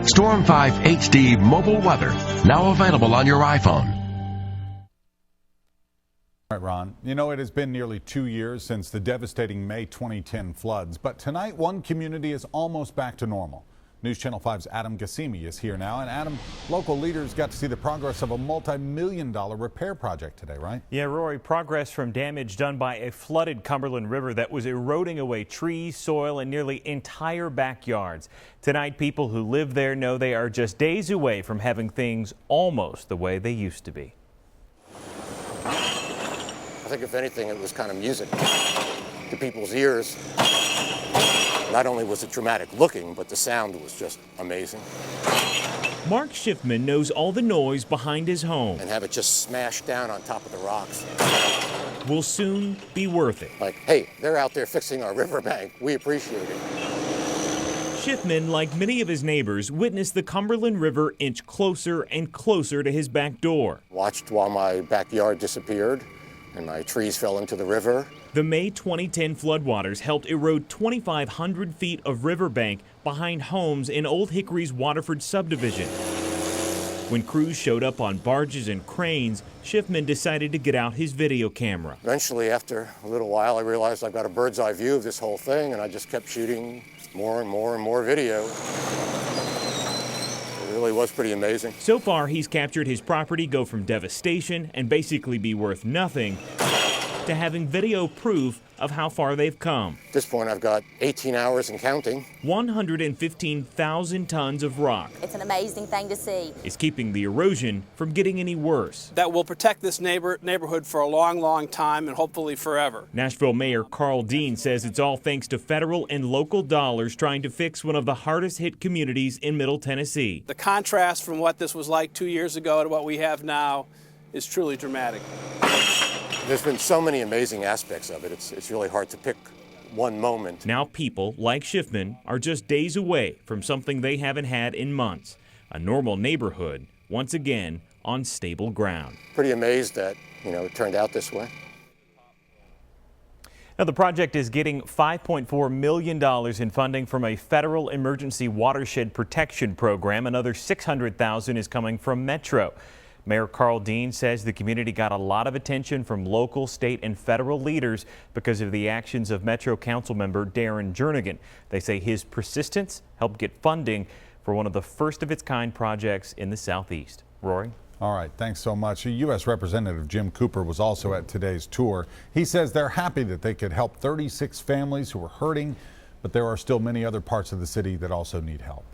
Storm 5 HD mobile weather, now available on your iPhone. All right, Ron, you know, it has been nearly 2 years since the devastating May 2010 floods, but tonight one community is almost back to normal. News Channel 5's Adam Gassimi is here now. And Adam, local leaders got to see the progress of a multi-million-dollar repair project today, right? Yeah, Rory, progress from damage done by a flooded Cumberland River that was eroding away trees, soil, and nearly entire backyards. Tonight, people who live there know they are just days away from having things almost the way they used to be. I think if anything, it was kind of music to people's ears. Not only was it dramatic looking, but the sound was just amazing. Mark Schiffman knows all the noise behind his home. And have it just smash down on top of the rocks. Will soon be worth it. Like, hey, they're out there fixing our riverbank. We appreciate it. Schiffman, like many of his neighbors, witnessed the Cumberland River inch closer and closer to his back door. Watched while my backyard disappeared and my trees fell into the river. The May 2010 floodwaters helped erode 2,500 feet of riverbank behind homes in Old Hickory's Waterford subdivision. When crews showed up on barges and cranes, Schiffman decided to get out his video camera. Eventually, after a little while, I realized I've got a bird's eye view of this whole thing, and I just kept shooting more and more and more video. It really was pretty amazing. So far, he's captured his property go from devastation and basically be worth nothing to having video proof of how far they've come. At this point, I've got 18 hours and counting. 115,000 tons of rock. It's an amazing thing to see. Is keeping the erosion from getting any worse. That will protect this neighborhood for a long, long time and hopefully forever. Nashville Mayor Carl Dean says it's all thanks to federal and local dollars trying to fix one of the hardest hit communities in Middle Tennessee. The contrast from what this was like 2 years ago to what we have now is truly dramatic. There's been so many amazing aspects of it. It's really hard to pick one moment. Now people like Schiffman are just days away from something they haven't had in months. A normal neighborhood, once again, on stable ground. Pretty amazed that, it turned out this way. Now, the project is getting $5.4 million in funding from a federal emergency watershed protection program. Another $600,000 is coming from Metro. Mayor Carl Dean says the community got a lot of attention from local, state, and federal leaders because of the actions of Metro Council member Darren Jernigan. They say his persistence helped get funding for one of the first of its kind projects in the Southeast. Rory? All right, thanks so much. U.S. Representative Jim Cooper was also at today's tour. He says they're happy that they could help 36 families who are hurting, but there are still many other parts of the city that also need help.